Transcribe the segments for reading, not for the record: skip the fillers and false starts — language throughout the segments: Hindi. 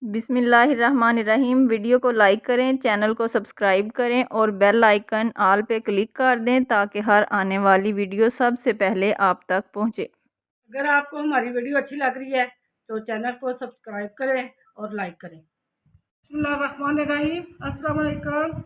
बिस्मिल्लाहिर्रहमानिर्रहीम। वीडियो को लाइक करें, चैनल को सब्सक्राइब करें और बेल आइकन ऑल पे क्लिक कर दें ताकि हर आने वाली वीडियो सबसे पहले आप तक पहुंचे। अगर आपको हमारी वीडियो अच्छी लग रही है तो चैनल को सब्सक्राइब करें और लाइक करें। बिस्मिल्लाहिर्रहमानिर्रहीम। अस्सलाम वालेकुम।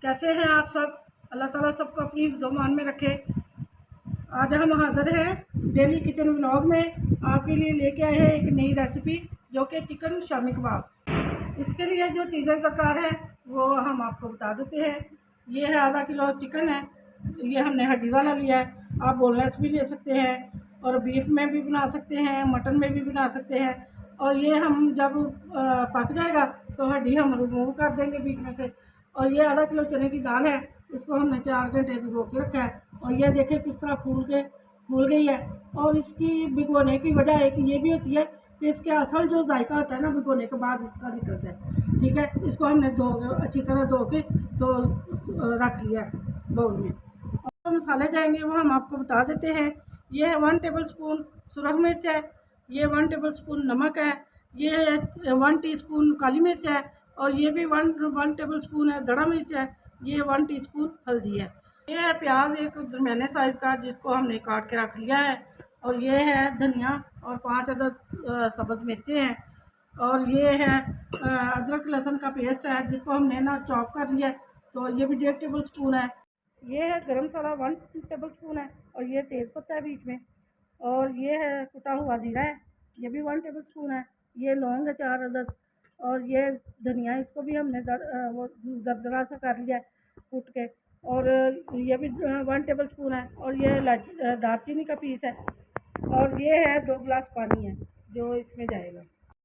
कैसे हैं आप सब? अल्लाह ताला सबको अपनी ज़ुबान में रखे। आज हम हाज़िर हैं डेली किचन व्लॉग में। आपके लिए लेके आए हैं एक नई रेसिपी जो कि चिकन शामी कबाब। इसके लिए जो चीज़ें दरकार है वो हम आपको बता देते हैं। ये है आधा किलो चिकन है। ये हमने हड्डी वाला लिया है। आप बोनलेस भी ले सकते हैं और बीफ में भी बना सकते हैं, मटन में भी बना सकते हैं। और ये हम जब पक जाएगा तो हड्डी हम रिमूव कर देंगे बीच में से। और ये आधा किलो चने की दाल है, इसको हमने 4 घंटे भिगो के रखा है। और ये देखिए किस तरह फूल गई है। और इसकी भिगोने की वजह एक ये भी होती है कि इसके असल जो जायका होता है ना भिगोने के बाद इसका निकलता है। ठीक है, इसको हमने अच्छी तरह धो के तो रख लिया बाउल में। और जो मसाले जाएंगे वो हम आपको बता देते हैं। ये है 1 टेबल स्पून सुरख मिर्च है, ये 1 टेबल स्पून नमक है, ये 1 टीस्पून काली मिर्च है और ये भी 1 टेबल स्पून है दड़ा मिर्च है, ये 1 टीस्पून हल्दी है। ये है प्याज एक दरमियाने साइज़ का जिसको हमने काट के रख लिया है। और ये है धनिया और 5 अदद सब्ज़ मिर्चें हैं। और ये है अदरक लहसुन का पेस्ट है जिसको हमने ना चॉप कर लिया है, तो ये भी 1.5 टेबल स्पून है। ये है गरम मसाला 1 टेबल स्पून है और ये तेज़ पत्ता है बीच में। और ये है कुटा हुआ ज़ीरा है, ये भी 1 टेबल स्पून है। ये लौंग है 4 अदद। और ये धनिया, इसको भी हमने वो दरदरा सा कर लिया है कूट के। और ये भी 1 टेबल स्पून है। और ये दालचीनी का पीस है। और ये है 2 गिलास पानी है जो इसमें जाएगा।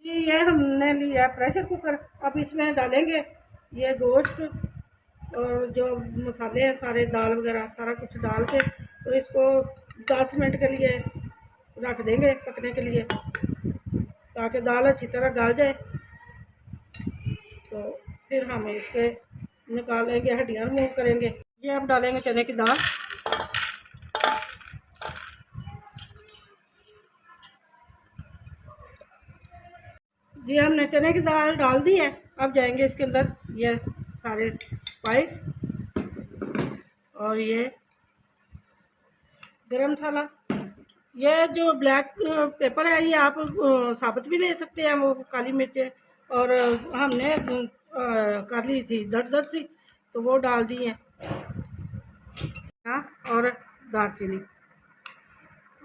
ये हमने लिया है प्रेशर कुकर। अब इसमें डालेंगे ये गोश्त और जो मसाले हैं सारे, दाल वगैरह सारा कुछ डाल के तो इसको 10 मिनट के लिए रख देंगे पकने के लिए ताकि दाल अच्छी तरह गल जाए। तो फिर हम इसके निकालेंगे, हड्डियाँ रिमूव करेंगे। ये अब डालेंगे चने की दाल। जी हमने चने की दाल डाल दी है। अब जाएंगे इसके अंदर ये सारे स्पाइस और ये गरम मसाला। ये जो ब्लैक पेपर है ये आप साबुत भी ले सकते हैं, वो काली मिर्च। और हमने कर ली थी दर सी तो वो डाल दी है। हाँ, और दालचीनी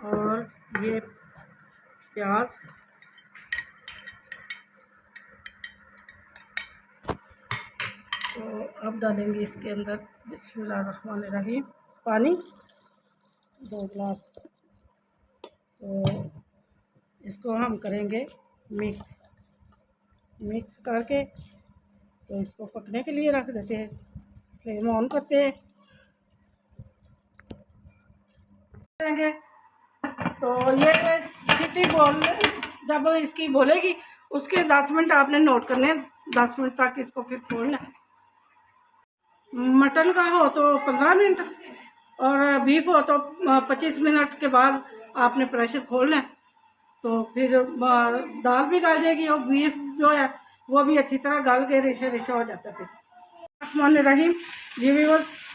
और ये प्याज। तो अब डालेंगे इसके अंदर बिस्मिल्लाहिर्रहमानिर्रहीम पानी 2 गिलास। तो इसको हम करेंगे मिक्स करके तो इसको पकने के लिए रख देते हैं। फ्लेम ऑन करते हैं। तो ये सीटी जब इसकी बोलेगी उसके 10 मिनट आपने नोट करने, 10 मिनट तक इसको फिर खोलना। मटन का हो तो 15 मिनट और बीफ हो तो 25 मिनट के बाद आपने प्रेशर खोलना है। तो फिर दाल भी गल जाएगी और बीफ जो है वो भी अच्छी तरह गल के रेशा हो जाता है। फिर रहीम जी भी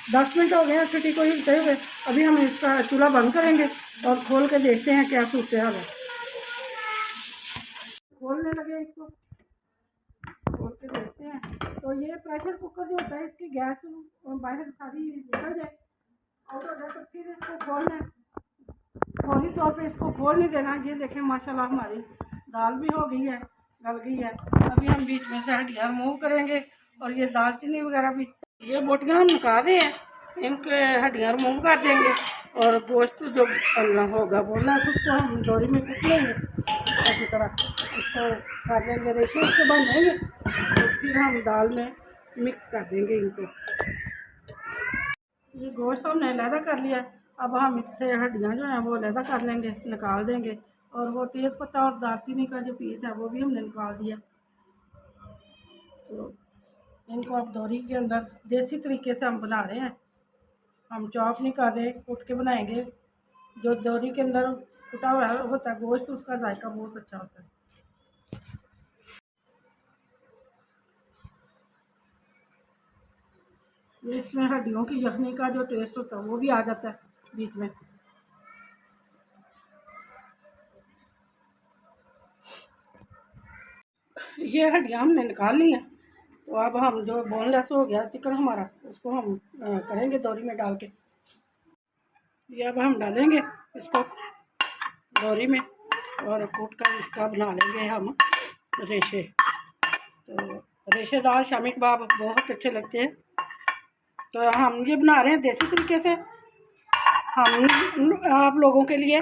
10 मिनट हो गए सीटी को हिलते हुए। अभी हम इसका चूल्हा बंद करेंगे और खोल के देखते हैं क्या सूरत हाल है। खोलने लगे इसको, खोल के देखते हैं तो ये प्रेशर कुकर जो होता है इसकी गैस बाहर सारी निकल जाए आउट हो जाए तो फिर इसको खोलना है। फौरी तौर पे इसको खोल नहीं देना। ये देखें माशाल्लाह हमारी दाल भी हो गई है, गल गई है। अभी हम बीच में से हड्डियाँ रिमूव करेंगे और ये दालचीनी वगैरह भी, ये बोटियाँ हम निकाल रहे हैं, इनके हड्डियाँ रिमूव कर देंगे। और गोश्त जो होगा बोलना उसको हम डोरी में कुट लेंगे अच्छी तरह, इसको कर लेंगे रेशे, इसके बाद लेंगे तो फिर हम दाल में मिक्स कर देंगे इनको। ये गोश्त हमने अलहदा कर लिया। अब हम इससे हड्डियाँ जो हैं वो अलहदा कर लेंगे, निकाल देंगे। और वो तेज़ पत्ता और दालचीनी का जो पीस है वो भी हमने निकाल दिया। तो इनको अब दोरी के अंदर देसी तरीके से हम बना रहे हैं, हम चॉप नहीं कर रहे, कुट के बनाएंगे। जो दोरी के अंदर कुटा हुआ होता है गोश्त उसका जायका बहुत अच्छा होता है। ये इसमें हड्डियों की यखनी का जो टेस्ट होता है वो भी आ जाता है बीच में। ये हड्डियाँ हमने निकाल ली हैं। तो अब हम जो बोनलेस हो गया चिकन हमारा, उसको हम करेंगे दोरी में डाल के। ये अब हम डालेंगे इसको दोरी में और कूट कर इसका बना लेंगे हम रेशे। तो रेशेदार शामी कबाब बहुत अच्छे लगते हैं। तो हम ये बना रहे हैं देसी तरीके से, हम आप लोगों के लिए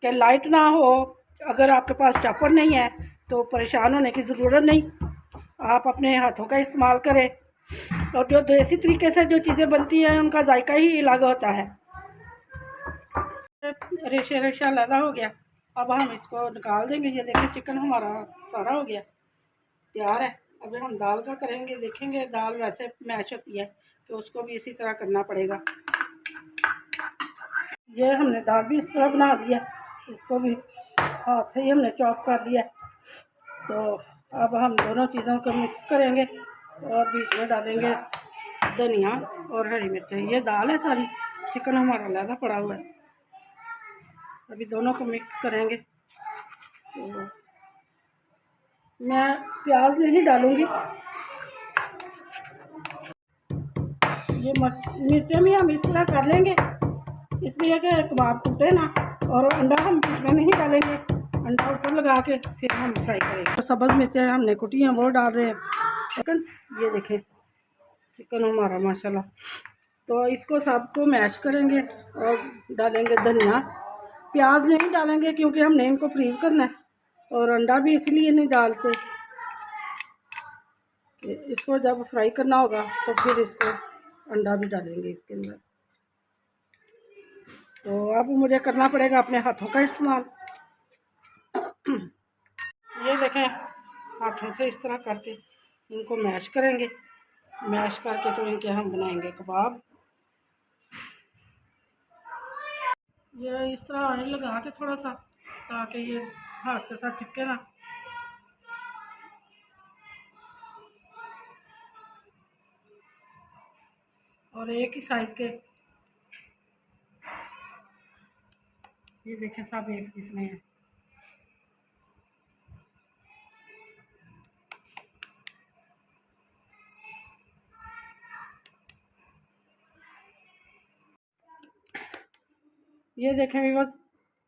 कि लाइट ना हो। अगर आपके पास चॉपर नहीं है तो परेशान होने की ज़रूरत नहीं, आप अपने हाथों का इस्तेमाल करें। और जो देसी तरीके से जो चीज़ें बनती हैं उनका जायका ही अलग होता है। रेशा रेशा अलग हो गया, अब हम इसको निकाल देंगे। ये देखिए चिकन हमारा सारा हो गया, तैयार है। अब हम दाल का करेंगे, देखेंगे दाल वैसे मैश होती है तो उसको भी इसी तरह करना पड़ेगा। ये हमने दाल भी इस तरह बना दिया, इसको भी हाथ से ही हमने चॉप कर दिया। तो अब हम दोनों चीज़ों को मिक्स करेंगे और बीच में डालेंगे धनिया और हरी मिर्च। ये दाल है सारी, चिकन हमारा अलग पड़ा हुआ है। अभी दोनों को मिक्स करेंगे। तो मैं प्याज नहीं डालूँगी, ये मिर्चें भी हम इस तरह कर लेंगे इसलिए कि कबाब टूटे ना। और अंडा हम बीच में नहीं डालेंगे, अंडा ऊपर लगा के फिर हम फ्राई करेंगे। तो सब्ज़ मिर्चें हमने कुटी हैं वो डाल रहे हैं। चिकन ये देखें, चिकन हमारा माशाल्लाह। तो इसको सबको मैश करेंगे और डालेंगे धनिया। प्याज नहीं डालेंगे क्योंकि हमने इनको फ्रीज़ करना है, और अंडा भी इसलिए नहीं डालते कि इसको जब फ्राई करना होगा तो फिर इसको अंडा भी डालेंगे इसके अंदर। तो अब मुझे करना पड़ेगा अपने हाथों का इस्तेमाल। ये देखें, हाथों से इस तरह करके इनको मैश करेंगे, मैश करके तो इनके हम बनाएंगे कबाब। ये इस तरह ऑयल लगा के थोड़ा सा, ताकि ये हाथ के साथ चिपके ना। और एक ही साइज़ के ये देखें सब एक इसमें है। ये देखें भी बस,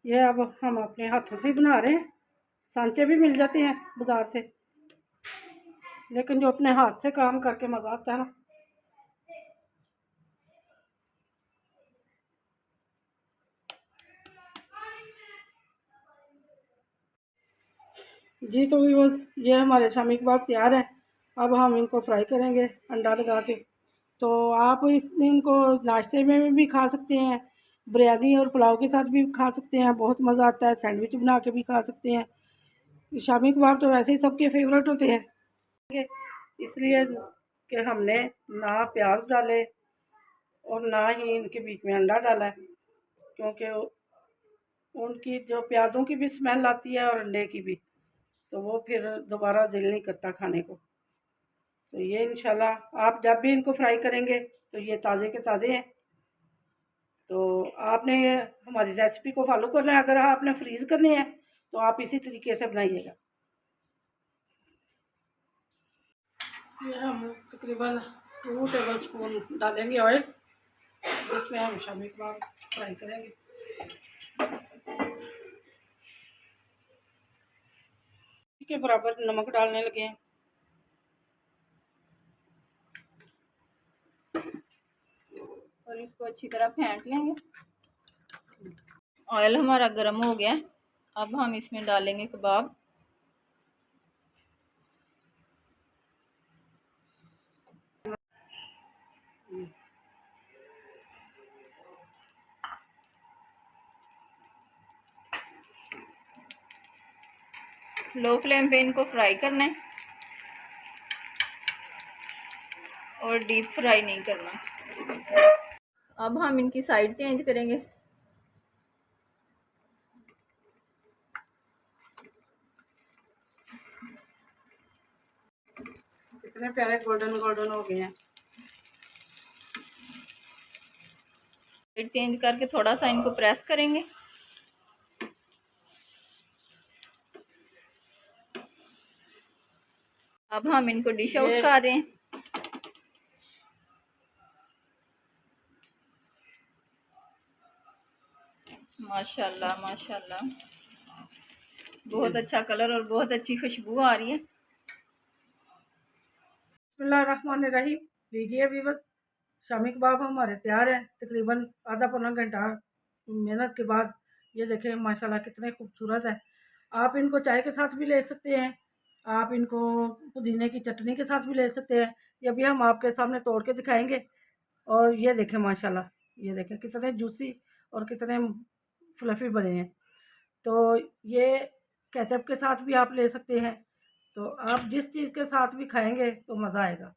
ये अब हम अपने हाथों से ही बना रहे हैं। सांचे भी मिल जाते हैं बाज़ार से, लेकिन जो अपने हाथ से काम करके मज़ा आता है ना। जी तो भी बस, ये हमारे शामी कबाब तैयार है। अब हम इनको फ्राई करेंगे अंडा लगा के। तो आप इनको नाश्ते में भी खा सकते हैं, बिरयानी और पुलाव के साथ भी खा सकते हैं, बहुत मज़ा आता है। सैंडविच बना के भी खा सकते हैं। शामी कबाब तो वैसे ही सबके फेवरेट होते हैं, इसलिए कि हमने ना प्याज डाले और ना ही इनके बीच में अंडा डाला है, क्योंकि उनकी जो प्याज़ों की भी स्मेल आती है और अंडे की भी, तो वो फिर दोबारा दिल नहीं करता खाने को। तो ये इंशाल्लाह आप जब भी इनको फ्राई करेंगे तो ये ताज़े के ताज़े हैं। तो आपने हमारी रेसिपी को फॉलो करना है। अगर आपने फ्रीज़ करने हैं तो आप इसी तरीके से बनाइएगा। ये हम तकरीबन 2 टेबल स्पून डालेंगे ऑयल, जिसमें हम शामी कबाब फ्राई करेंगे। के बराबर नमक डालने लगे हैं। और इसको अच्छी तरह फेंट लेंगे। ऑयल हमारा गर्म हो गया, अब हम इसमें डालेंगे कबाब। लो फ्लेम पे इनको फ्राई करना है और डीप फ्राई नहीं करना। अब हम इनकी साइड चेंज करेंगे। इतने प्यारे गोल्डन गोल्डन हो गए हैं। साइड चेंज करके थोड़ा सा इनको प्रेस करेंगे। अब हम इनको डिश आउट कर रहे हैं। माशाल्लाह माशाल्लाह, बहुत अच्छा कलर और बहुत अच्छी खुशबू आ रही है। बिस्मिल्लाहिर्रहमानिर्रहीम। लीजिए व्यूअर्स, शामी कबाब हमारे तैयार हैं। तकरीबन आधा पौना घंटा मेहनत के बाद ये देखें माशाल्लाह कितने खूबसूरत है। आप इनको चाय के साथ भी ले सकते हैं, आप इनको पुदीने की चटनी के साथ भी ले सकते हैं। ये अभी हम आपके सामने तोड़ के दिखाएंगे। और ये देखें माशाल्लाह, ये देखें कितने जूसी और कितने फ्लफ़ी बने हैं। तो ये केचप के साथ भी आप ले सकते हैं। तो आप जिस चीज़ के साथ भी खाएंगे तो मज़ा आएगा।